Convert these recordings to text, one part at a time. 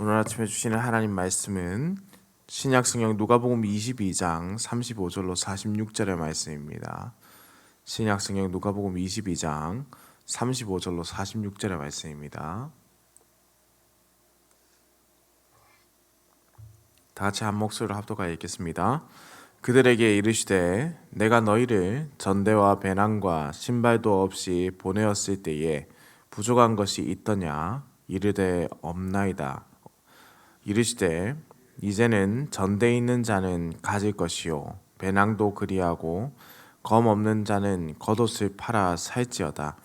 오늘 아침에 주시는 하나님 말씀은 신약성경 누가복음 22장 35절로 46절의 말씀입니다. 신약성경 누가복음 22장 35절로 46절의 말씀입니다. 다 같이 한 목소리로 합독하여 읽겠습니다. 그들에게 이르시되 내가 너희를 전대와 배낭과 신발도 없이 보내었을 때에 부족한 것이 있더냐? 이르되 없나이다. 이르시되 이제는 전대 있는 자는 가질 것이요 배낭도 그리하고 검 없는 자는 겉옷을 팔아 살지어다.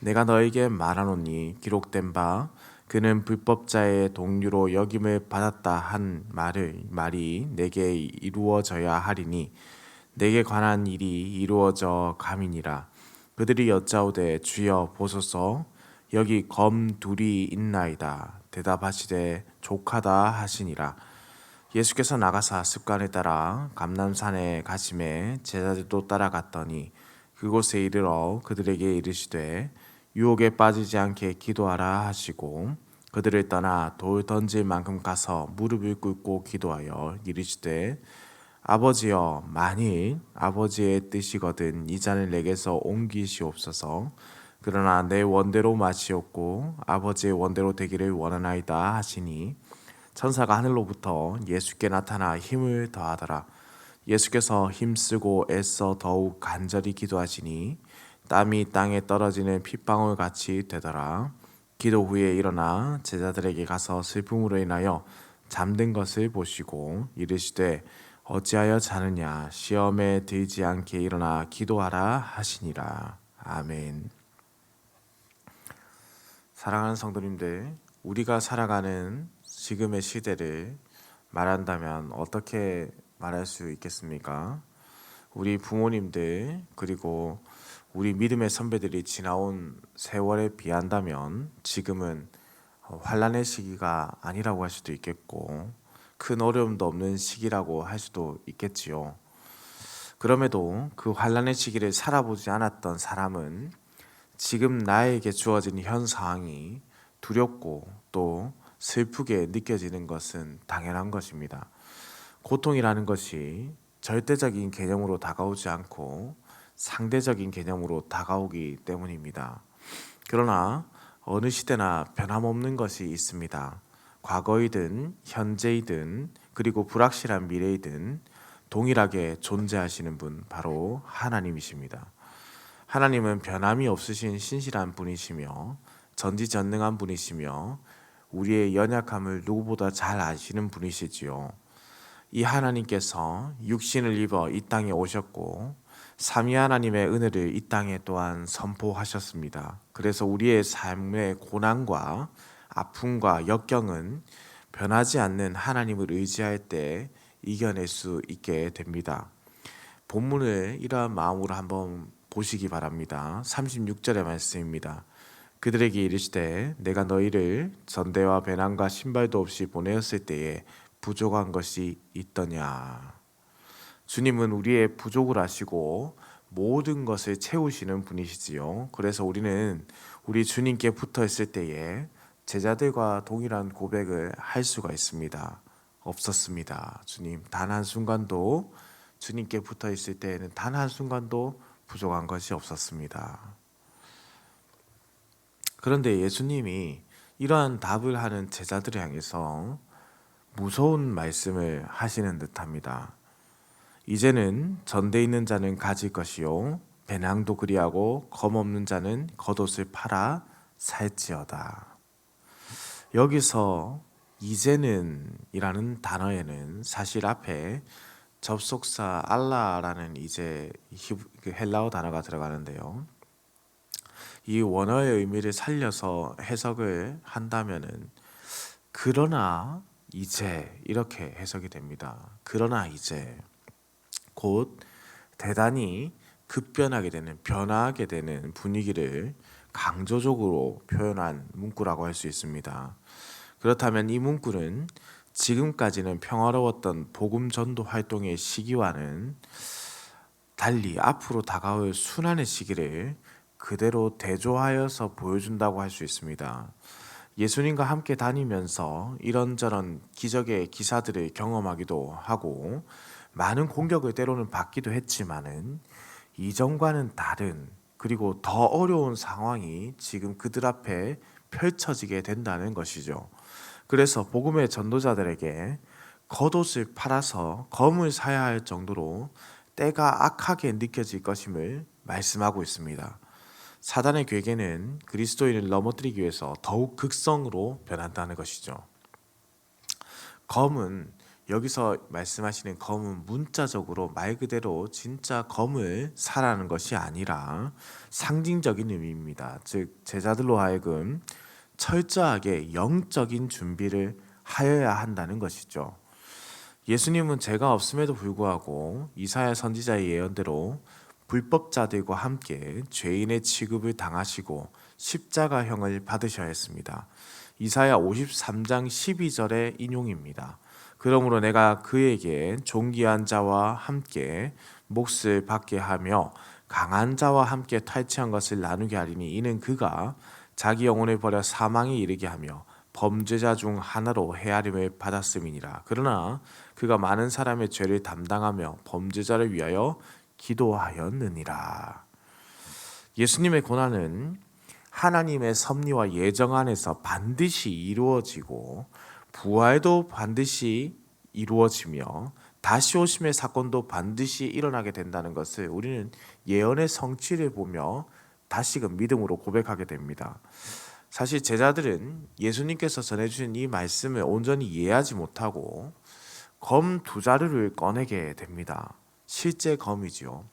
내가 너에게 말하노니 기록된 바 그는 불법자의 동류로 여김을 받았다 한 말이 내게 이루어져야 하리니 내게 관한 일이 이루어져 감이니라. 그들이 여짜오되 주여 보소서 여기 검 둘이 있나이다. 대답하시되 족하다 하시니라. 예수께서 나가사 습관에 따라 감람산에 가심에 제자들도 따라갔더니 그곳에 이르러 그들에게 이르시되 유혹에 빠지지 않게 기도하라 하시고 그들을 떠나 돌 던질 만큼 가서 무릎을 꿇고 기도하여 이르시되 아버지여 만일 아버지의 뜻이거든 이 잔을 내게서 옮기시옵소서. 그러나 내 원대로 마시옵고 아버지의 원대로 되기를 원하나이다 하시니 천사가 하늘로부터 예수께 나타나 힘을 더하더라. 예수께서 힘쓰고 애써 더욱 간절히 기도하시니 땀이 땅에 떨어지는 핏방울 같이 되더라. 기도 후에 일어나 제자들에게 가서 슬픔으로 인하여 잠든 것을 보시고 이르시되 어찌하여 자느냐 시험에 들지 않게 일어나 기도하라 하시니라. 아멘. 사랑하는 성도님들, 우리가 살아가는 지금의 시대를 말한다면 어떻게 말할 수 있겠습니까? 우리 부모님들 그리고 우리 믿음의 선배들이 지나온 세월에 비한다면 지금은 환란의 시기가 아니라고 할 수도 있겠고 큰 어려움도 없는 시기라고 할 수도 있겠지요. 그럼에도 그 환란의 시기를 살아보지 않았던 사람은 지금 나에게 주어진 현 상황이 두렵고 또 슬프게 느껴지는 것은 당연한 것입니다. 고통이라는 것이 절대적인 개념으로 다가오지 않고 상대적인 개념으로 다가오기 때문입니다. 그러나 어느 시대나 변함없는 것이 있습니다. 과거이든 현재이든 그리고 불확실한 미래이든 동일하게 존재하시는 분 바로 하나님이십니다. 하나님은 변함이 없으신 신실한 분이시며 전지전능한 분이시며 우리의 연약함을 누구보다 잘 아시는 분이시지요. 이 하나님께서 육신을 입어 이 땅에 오셨고 삼위 하나님의 은혜를 이 땅에 또한 선포하셨습니다. 그래서 우리의 삶의 고난과 아픔과 역경은 변하지 않는 하나님을 의지할 때 이겨낼 수 있게 됩니다. 본문을 이러한 마음으로 한번 보시기 바랍니다. 36절의 말씀입니다. 그들에게 이르시되 내가 너희를 전대와 배낭과 신발도 없이 보내었을 때에 부족한 것이 있더냐. 주님은 우리의 부족을 아시고 모든 것을 채우시는 분이시지요. 그래서 우리는 우리 주님께 붙어 있을 때에 제자들과 동일한 고백을 할 수가 있습니다. 없었습니다. 주님, 단 한순간도 주님께 붙어 있을 때에는 단 한순간도 부족한 것이 없었습니다. 그런데 예수님이 이러한 답을 하는 제자들을 향해서 무서운 말씀을 하시는 듯합니다. 이제는 전대 있는 자는 가질 것이요 배낭도 그리하고 검 없는 자는 겉옷을 팔아 살지어다. 여기서 이제는 이라는 단어에는 사실 앞에 접속사 알라라는 이제 헬라어 단어가 들어가는데요. 이 원어의 의미를 살려서 해석을 한다면은 그러나 이제 이렇게 해석이 됩니다. 그러나 이제 곧 대단히 급변하게 되는 변화하게 되는 분위기를 강조적으로 표현한 문구라고 할 수 있습니다. 그렇다면 이 문구는 지금까지는 평화로웠던 복음 전도 활동의 시기와는 달리 앞으로 다가올 순환의 시기를 그대로 대조하여서 보여준다고 할 수 있습니다. 예수님과 함께 다니면서 이런저런 기적의 기사들을 경험하기도 하고 많은 공격을 때로는 받기도 했지만은 이전과는 다른 그리고 더 어려운 상황이 지금 그들 앞에 펼쳐지게 된다는 것이죠. 그래서 복음의 전도자들에게 겉옷을 팔아서 검을 사야 할 정도로 때가 악하게 느껴질 것임을 말씀하고 있습니다. 사단의 괴계는 그리스도인을 넘어뜨리기 위해서 더욱 극성으로 변한다는 것이죠. 검은 여기서 말씀하시는 검은 문자적으로 말 그대로 진짜 검을 사라는 것이 아니라 상징적인 의미입니다. 즉 제자들로 하여금 철저하게 영적인 준비를 하여야 한다는 것이죠. 예수님은 죄가 없음에도 불구하고 이사야 선지자의 예언대로 불법자들과 함께 죄인의 취급을 당하시고 십자가형을 받으셔야 했습니다. 이사야 53장 12절의 인용입니다. 그러므로 내가 그에게 존귀한 자와 함께 몫을 받게 하며 강한 자와 함께 탈취한 것을 나누게 하리니 이는 그가 자기 영혼을 버려 사망에 이르게 하며 범죄자 중 하나로 헤아림을 받았음이니라. 그러나 그가 많은 사람의 죄를 담당하며 범죄자를 위하여 기도하였느니라. 예수님의 고난은 하나님의 섭리와 예정 안에서 반드시 이루어지고 부활도 반드시 이루어지며 다시 오심의 사건도 반드시 일어나게 된다는 것을 우리는 예언의 성취를 보며 다시금 믿음으로 고백하게 됩니다. 사실 제자들은 예수님께서 전해주신 이 말씀을 온전히 이해하지 못하고 검 두 자루를 꺼내게 됩니다. 실제 검이지요.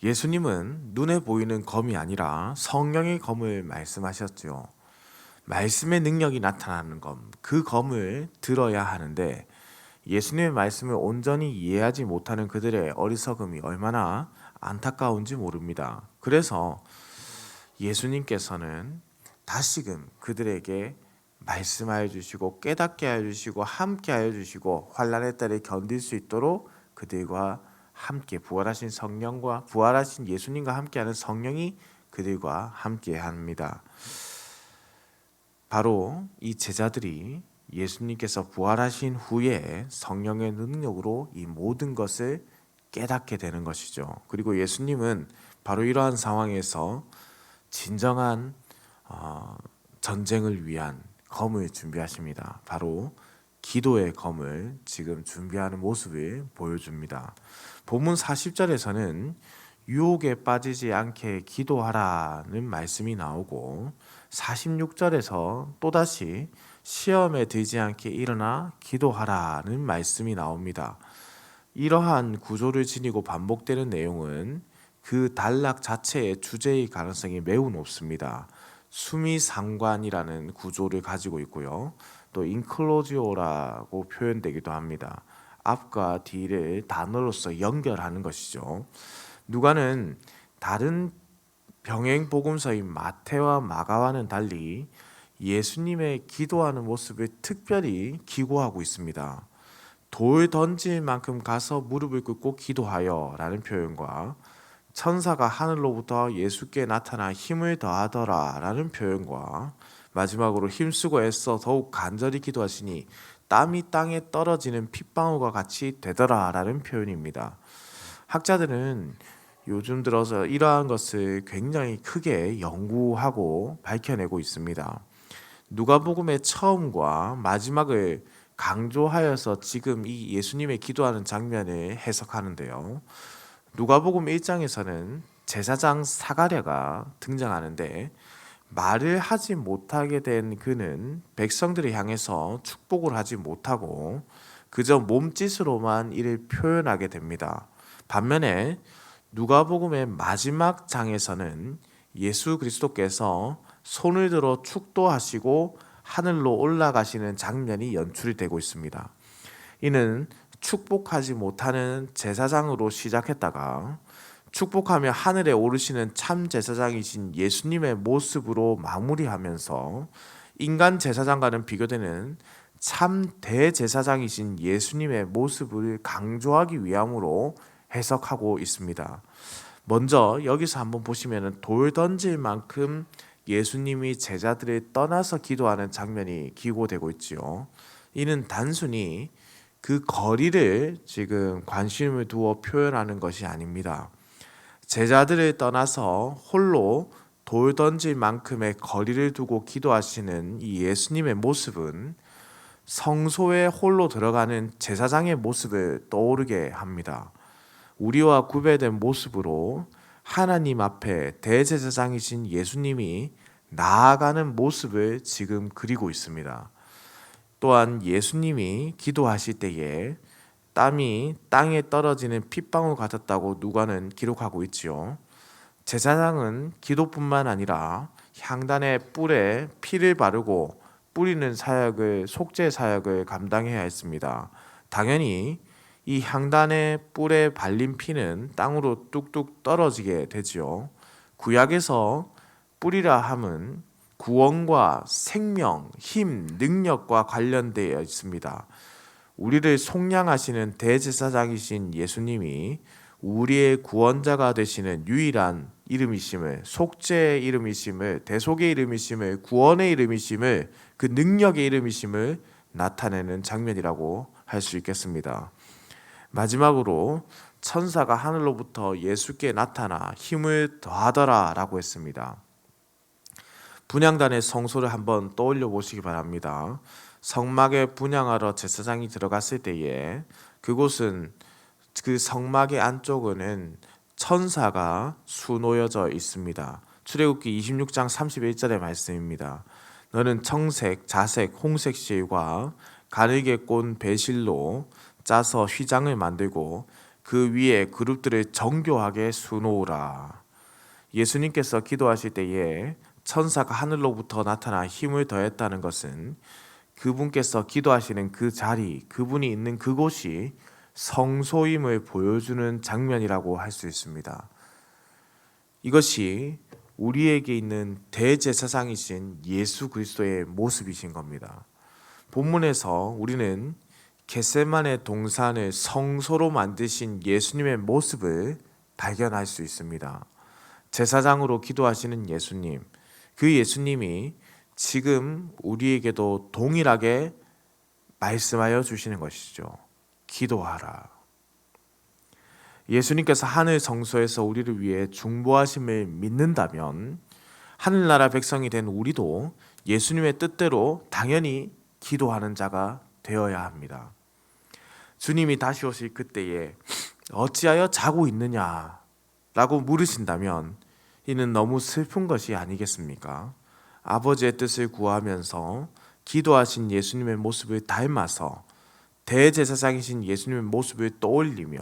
예수님은 눈에 보이는 검이 아니라 성령의 검을 말씀하셨죠. 말씀의 능력이 나타나는 검, 그 검을 들어야 하는데 예수님의 말씀을 온전히 이해하지 못하는 그들의 어리석음이 얼마나 안타까운지 모릅니다. 그래서 예수님께서는 다시금 그들에게 말씀하여 주시고 깨닫게 하여 주시고 함께 하여 주시고 환난의 때를 견딜 수 있도록 그들과 함께 부활하신 성령과 부활하신 예수님과 함께하는 성령이 그들과 함께합니다. 바로 이 제자들이 예수님께서 부활하신 후에 성령의 능력으로 이 모든 것을 깨닫게 되는 것이죠. 그리고 예수님은 바로 이러한 상황에서 진정한 전쟁을 위한 검을 준비하십니다. 바로 기도의 검을 지금 준비하는 모습을 보여줍니다. 본문 40절에서는 유혹에 빠지지 않게 기도하라는 말씀이 나오고 46절에서 또다시 시험에 들지 않게 일어나 기도하라는 말씀이 나옵니다. 이러한 구조를 지니고 반복되는 내용은 그 단락 자체의 주제의 가능성이 매우 높습니다. 수미상관이라는 구조를 가지고 있고요. 또 인클로지오라고 표현되기도 합니다. 앞과 뒤를 단어로서 연결하는 것이죠. 누가는 다른 병행 복음서인 마태와 마가와는 달리 예수님의 기도하는 모습을 특별히 기고하고 있습니다. 돌 던질 만큼 가서 무릎을 꿇고 기도하여 라는 표현과 천사가 하늘로부터 예수께 나타나 힘을 더하더라 라는 표현과 마지막으로 힘쓰고 애써 더욱 간절히 기도하시니 땀이 땅에 떨어지는 핏방울과 같이 되더라 라는 표현입니다. 학자들은 요즘 들어서 이러한 것을 굉장히 크게 연구하고 밝혀내고 있습니다. 누가복음의 처음과 마지막을 강조하여서 지금 이 예수님의 기도하는 장면을 해석하는데요. 누가복음 1장에서는 제사장 사가랴가 등장하는데 말을 하지 못하게 된 그는 백성들을 향해서 축복을 하지 못하고 그저 몸짓으로만 이를 표현하게 됩니다. 반면에 누가복음의 마지막 장에서는 예수 그리스도께서 손을 들어 축도하시고 하늘로 올라가시는 장면이 연출이 되고 있습니다. 이는 축복하지 못하는 제사장으로 시작했다가 축복하며 하늘에 오르시는 참 제사장이신 예수님의 모습으로 마무리하면서 인간 제사장과는 비교되는 참 대제사장이신 예수님의 모습을 강조하기 위함으로 해석하고 있습니다. 먼저 여기서 한번 보시면 돌 던질 만큼 예수님이 제자들을 떠나서 기도하는 장면이 기고되고 있지요. 이는 단순히 그 거리를 지금 관심을 두어 표현하는 것이 아닙니다. 제자들을 떠나서 홀로 돌 던질 만큼의 거리를 두고 기도하시는 이 예수님의 모습은 성소에 홀로 들어가는 제사장의 모습을 떠오르게 합니다. 우리와 구별된 모습으로 하나님 앞에 대제사장이신 예수님이 나아가는 모습을 지금 그리고 있습니다. 또한 예수님이 기도하실 때에 땀이 땅에 떨어지는 핏방울 같았다고 누가는 기록하고 있지요. 제사장은 기도뿐만 아니라 향단의 뿔에 피를 바르고 뿌리는 사역을 속죄 사역을 감당해야 했습니다. 당연히 이 향단의 뿔에 발린 피는 땅으로 뚝뚝 떨어지게 되지요. 구약에서 뿌리라 함은 구원과 생명, 힘, 능력과 관련되어 있습니다. 우리를 속량하시는 대제사장이신 예수님이 우리의 구원자가 되시는 유일한 이름이심을, 속죄의 이름이심을, 대속의 이름이심을, 구원의 이름이심을, 그 능력의 이름이심을 나타내는 장면이라고 할 수 있겠습니다. 마지막으로 천사가 하늘로부터 예수께 나타나 힘을 더하더라 라고 했습니다. 분향단의 성소를 한번 떠올려 보시기 바랍니다. 성막에 분향하러 제사장이 들어갔을 때에 그곳은 그 성막의 안쪽에는 천사가 수놓여져 있습니다. 출애굽기 26장 31절의 말씀입니다. 너는 청색, 자색, 홍색 실과 가늘게 꼰 배실로 짜서 휘장을 만들고 그 위에 그룹들을 정교하게 수놓으라. 예수님께서 기도하실 때에 천사가 하늘로부터 나타나 힘을 더했다는 것은 그분께서 기도하시는 그 자리, 그분이 있는 그곳이 성소임을 보여주는 장면이라고 할 수 있습니다. 이것이 우리에게 있는 대제사장이신 예수 그리스도의 모습이신 겁니다. 본문에서 우리는 겟세마네 동산을 성소로 만드신 예수님의 모습을 발견할 수 있습니다. 제사장으로 기도하시는 예수님, 그 예수님이 지금 우리에게도 동일하게 말씀하여 주시는 것이죠. 기도하라. 예수님께서 하늘 성소에서 우리를 위해 중보하심을 믿는다면 하늘나라 백성이 된 우리도 예수님의 뜻대로 당연히 기도하는 자가 되어야 합니다. 주님이 다시 오실 그때에 어찌하여 자고 있느냐 라고 물으신다면 이는 너무 슬픈 것이 아니겠습니까? 아버지의 뜻을 구하면서 기도하신 예수님의 모습을 닮아서 대제사장이신 예수님의 모습을 떠올리며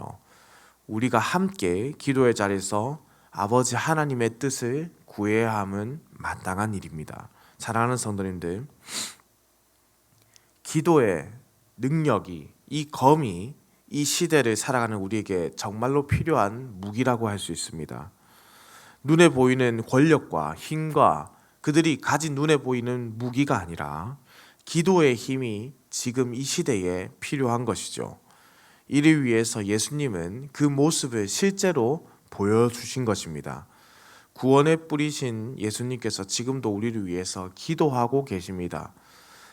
우리가 함께 기도의 자리에서 아버지 하나님의 뜻을 구해야 함은 마땅한 일입니다. 사랑하는 성도님들, 기도의 능력이, 이 검이 이 시대를 살아가는 우리에게 정말로 필요한 무기라고 할 수 있습니다. 눈에 보이는 권력과 힘과 그들이 가진 눈에 보이는 무기가 아니라 기도의 힘이 지금 이 시대에 필요한 것이죠. 이를 위해서 예수님은 그 모습을 실제로 보여주신 것입니다. 구원의 뿌리신 예수님께서 지금도 우리를 위해서 기도하고 계십니다.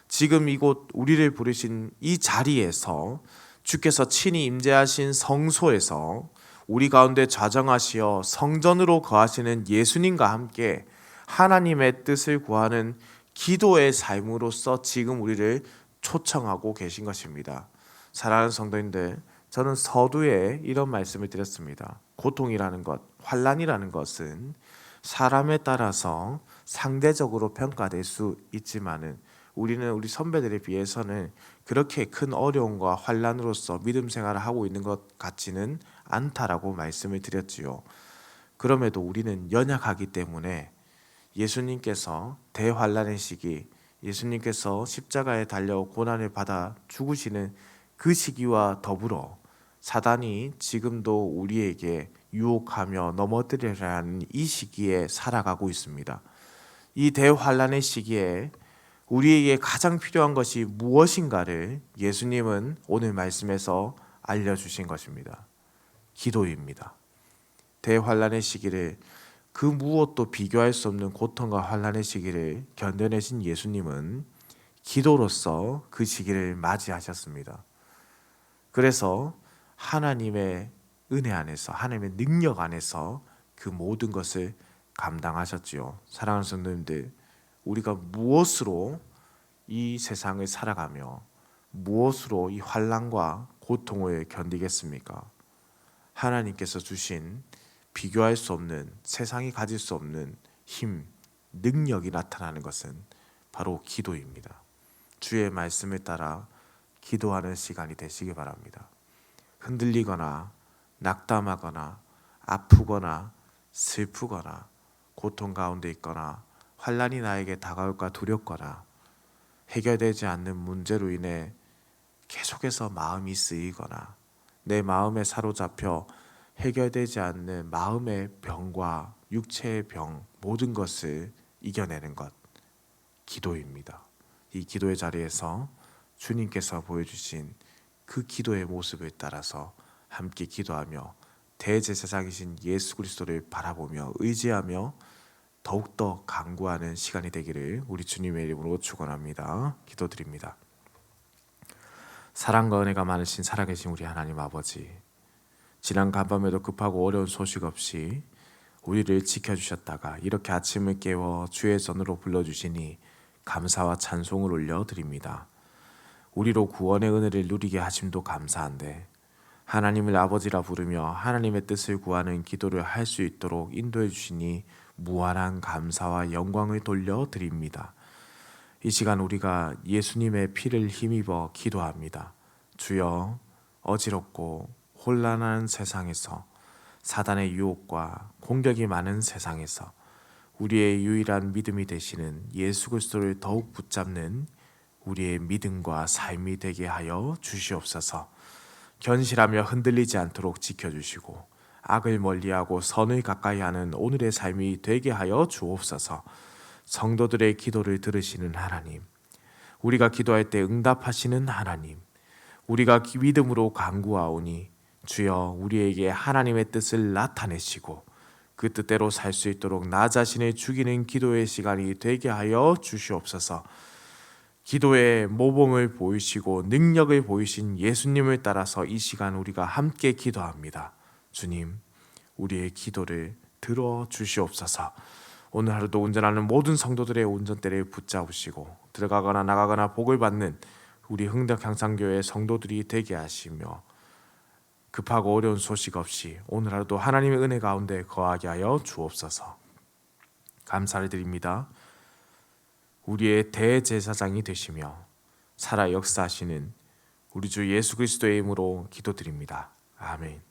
지금 이곳 우리를 부르신 이 자리에서 주께서 친히 임재하신 성소에서 우리 가운데 좌정하시어 성전으로 거하시는 예수님과 함께 하나님의 뜻을 구하는 기도의 삶으로서 지금 우리를 초청하고 계신 것입니다. 사랑하는 성도님들, 저는 서두에 이런 말씀을 드렸습니다. 고통이라는 것, 환난이라는 것은 사람에 따라서 상대적으로 평가될 수 있지만은 우리는 우리 선배들에 비해서는 그렇게 큰 어려움과 환난으로서 믿음 생활을 하고 있는 것 같지는 않다라고 말씀을 드렸지요. 그럼에도 우리는 연약하기 때문에 예수님께서 대환난의 시기, 예수님께서 십자가에 달려 고난을 받아 죽으시는 그 시기와 더불어 사단이 지금도 우리에게 유혹하며 넘어뜨리려 하는 이 시기에 살아가고 있습니다. 이 대환난의 시기에 우리에게 가장 필요한 것이 무엇인가를 예수님은 오늘 말씀에서 알려주신 것입니다. 기도입니다. 대환난의 시기를 그 무엇도 비교할 수 없는 고통과 환난의 시기를 견뎌내신 예수님은 기도로서 그 시기를 맞이하셨습니다. 그래서 하나님의 은혜 안에서, 하나님의 능력 안에서 그 모든 것을 감당하셨지요. 사랑하는 성도님들, 우리가 무엇으로 이 세상을 살아가며 무엇으로 이 환난과 고통을 견디겠습니까? 하나님께서 주신 비교할 수 없는, 세상이 가질 수 없는 힘, 능력이 나타나는 것은 바로 기도입니다. 주의 말씀을 따라 기도하는 시간이 되시기 바랍니다. 흔들리거나 낙담하거나 아프거나 슬프거나 고통 가운데 있거나 환난이 나에게 다가올까 두렵거나 해결되지 않는 문제로 인해 계속해서 마음이 쓰이거나 내 마음에 사로잡혀 해결되지 않는 마음의 병과 육체의 병, 모든 것을 이겨내는 것, 기도입니다. 이 기도의 자리에서 주님께서 보여주신 그 기도의 모습을 따라서 함께 기도하며 대제사장이신 예수 그리스도를 바라보며 의지하며 더욱더 간구하는 시간이 되기를 우리 주님의 이름으로 축원합니다. 기도드립니다. 사랑과 은혜가 많으신 살아계신 우리 하나님 아버지, 지난 간밤에도 급하고 어려운 소식 없이 우리를 지켜주셨다가 이렇게 아침을 깨워 주의 전으로 불러주시니 감사와 찬송을 올려드립니다. 우리로 구원의 은혜를 누리게 하심도 감사한데 하나님을 아버지라 부르며 하나님의 뜻을 구하는 기도를 할 수 있도록 인도해 주시니 무한한 감사와 영광을 돌려드립니다. 이 시간 우리가 예수님의 피를 힘입어 기도합니다. 주여, 어지럽고 혼란한 세상에서, 사단의 유혹과 공격이 많은 세상에서 우리의 유일한 믿음이 되시는 예수 그리스도를 더욱 붙잡는 우리의 믿음과 삶이 되게 하여 주시옵소서. 견실하며 흔들리지 않도록 지켜주시고 악을 멀리하고 선을 가까이 하는 오늘의 삶이 되게 하여 주옵소서. 성도들의 기도를 들으시는 하나님, 우리가 기도할 때 응답하시는 하나님, 우리가 믿음으로 간구하오니 주여 우리에게 하나님의 뜻을 나타내시고 그 뜻대로 살 수 있도록 나 자신을 죽이는 기도의 시간이 되게 하여 주시옵소서. 기도의 모범을 보이시고 능력을 보이신 예수님을 따라서 이 시간 우리가 함께 기도합니다. 주님, 우리의 기도를 들어주시옵소서. 오늘 하루도 운전하는 모든 성도들의 운전대를 붙잡으시고 들어가거나 나가거나 복을 받는 우리 흥덕향상교회 성도들이 되게 하시며 급하고 어려운 소식 없이 오늘 하루도 하나님의 은혜 가운데 거하게 하여 주옵소서. 감사를 드립니다. 우리의 대제사장이 되시며 살아 역사하시는 우리 주 예수 그리스도의 이름으로 기도드립니다. 아멘.